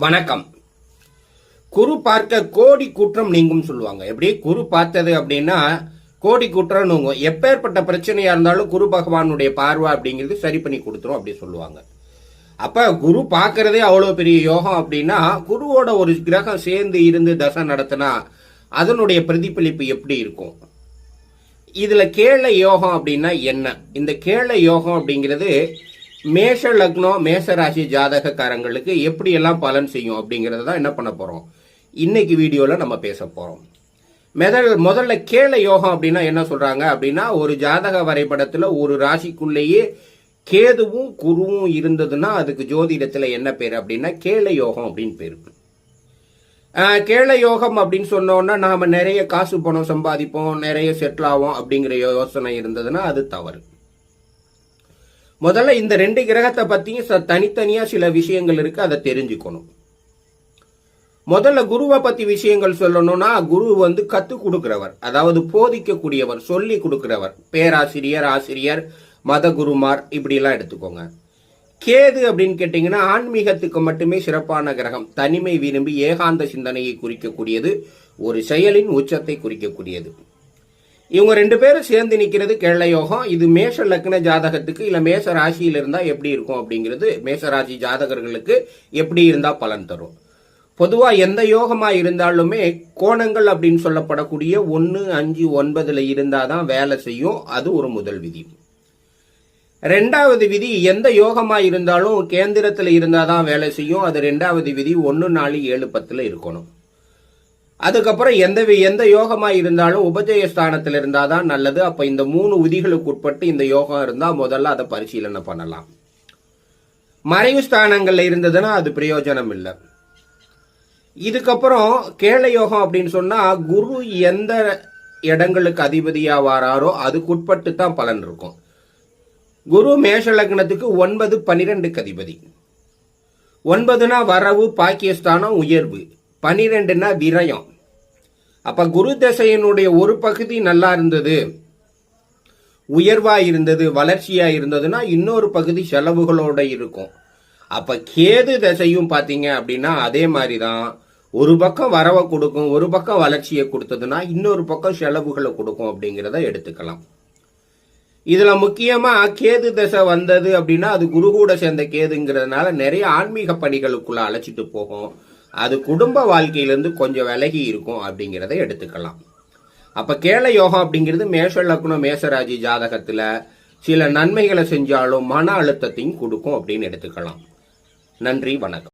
வணக்கம். குரு பார்க்க கோடி குற்றம் நீங்கும் சொல்லுவாங்க. எப்படி குரு பார்த்தது அப்படின்னா கோடி குற்றம் நீங்கும். எப்பேற்பட்ட பிரச்சனையா இருந்தாலும் குரு பகவானுடைய பார்வை அப்படிங்கிறது சரி பண்ணி கொடுத்துரும் அப்படி சொல்லுவாங்க. அப்ப குரு பார்க்கறதே அவ்வளவு பெரிய யோகம் அப்படின்னா குருவோட ஒரு கிரகம் சேர்ந்து இருந்து தசை நடத்தினா அதனுடைய பிரதிபலிப்பு எப்படி இருக்கும்? இதுல கேள யோகம் அப்படின்னா என்ன? இந்த கேள யோகம் அப்படிங்கிறது மேஷ லக்னம் மேஷ ராசி ஜாதகக்காரங்களுக்கு எப்படி எல்லாம் பலன் செய்யும் அப்படிங்கறத தான் என்ன பண்ண போறோம் இன்னைக்கு வீடியோல நம்ம பேச போறோம். முதல்ல கேள யோகம் அப்படின்னா என்ன சொல்றாங்க அப்படின்னா, ஒரு ஜாதக வரைபடத்துல ஒரு ராசிக்குள்ளேயே கேதுவும் குருவும் இருந்ததுன்னா அதுக்கு ஜோதிடத்துல என்ன பேரு அப்படின்னா கேள யோகம் அப்படின்னு பேரு. கேள யோகம் அப்படின்னு சொன்னோம்னா நாம நிறைய காசு பணம் சம்பாதிப்போம், நிறைய செட்டில் ஆகும் அப்படிங்கிற யோசனை இருந்ததுன்னா அது தவறு. முதல்ல இந்த ரெண்டு கிரகத்தை பத்தியும் தனித்தனியா சில விஷயங்கள் இருக்கு, அதை தெரிஞ்சுக்கணும். முதல்ல குருவை பத்தி விஷயங்கள் சொல்லணும்னா குரு கத்து கொடுக்கிறவர், அதாவது போதிக்கக்கூடியவர், சொல்லி கொடுக்கிறவர், பேராசிரியர், ஆசிரியர், மத குருமார் இப்படி எல்லாம் எடுத்துக்கோங்க. கேது அப்படின்னு கேட்டீங்கன்னா ஆன்மீகத்துக்கு மட்டுமே சிறப்பான கிரகம், தனிமை விரும்பி ஏகாந்த சிந்தனையை குறிக்கக்கூடியது, ஒரு செயலின் உச்சத்தை குறிக்கக்கூடியது. இவங்க ரெண்டு பேரும் சேர்ந்து நிக்கிறது கேள யோகம். இது மேஷ லக்ன ஜாதகத்துக்கு இல்ல மேஷ ராசியில இருந்தா எப்படி இருக்கும் அப்படிங்கிறது மேஷ ராசி ஜாதகர்களுக்கு எப்படி இருந்தா பலன் தரும். பொதுவா எந்த யோகமா இருந்தாலுமே கோணங்கள் அப்படின்னு சொல்லப்படக்கூடிய 1, 5, 9 இருந்தாதான் வேலை செய்யும். அது ஒரு முதல் விதி. ரெண்டாவது விதி, எந்த யோகமா இருந்தாலும் கேந்திரத்துல இருந்தாதான் வேலை செய்யும். அது ரெண்டாவது விதி 1, 4, 7, 10 இருக்கணும். அதுக்கப்புறம் எந்த யோகமா இருந்தாலும் உபஜயஸ்தானத்தில் இருந்தாதான் நல்லது. அப்ப இந்த 3 விதிகளுக்கு உட்பட்டு இந்த யோகம் இருந்தா முதல்ல அதை பரிசீலனை பண்ணலாம். மறைவு ஸ்தானங்கள்ல இருந்ததுன்னா அது பிரயோஜனம் இல்லை. இதுக்கப்புறம் கேள யோகம் அப்படின்னு சொன்னா குரு எந்த இடங்களுக்கு அதிபதியா வாராரோ அதுக்குட்பட்டு தான் பலன் இருக்கும். குரு மேஷ லக்னத்துக்கு 9, 12க்கு அதிபதி. 9னா வரவு, பாக்கியஸ்தானம், உயர்வு. 12னா விரயம். அப்ப குரு தசையினுடைய ஒரு பகுதி நல்லா இருந்தது, உயர்வா இருந்தது, வளர்ச்சியா இருந்ததுன்னா இன்னொரு பகுதி செலவுகளோட இருக்கும். அப்ப கேது தசையும் பாத்தீங்க அப்படின்னா அதே மாதிரிதான், ஒரு பக்கம் வரவை கொடுக்கும், ஒரு பக்கம் வளர்ச்சியை கொடுத்ததுன்னா இன்னொரு பக்கம் செலவுகளை கொடுக்கும் அப்படிங்கிறத எடுத்துக்கலாம். இதுல முக்கியமா கேது தசை வந்தது அப்படின்னா அது குரு கூட சேர்ந்த கேதுங்கிறதுனால நிறைய ஆன்மீக பணிகளுக்குள்ள அழைச்சிட்டு போகும். அது குடும்ப வாழ்க்கையிலிருந்து கொஞ்சம் விலகி இருக்கும் அப்படிங்கிறத எடுத்துக்கலாம். அப்ப கேள யோகம் அப்படிங்கிறது மேஷ லக்னம் மேஷராசி ஜாதகத்துல சில நன்மைகளை செஞ்சாலும் மன அழுத்தத்தையும் கொடுக்கும் அப்படின்னு எடுத்துக்கலாம். நன்றி, வணக்கம்.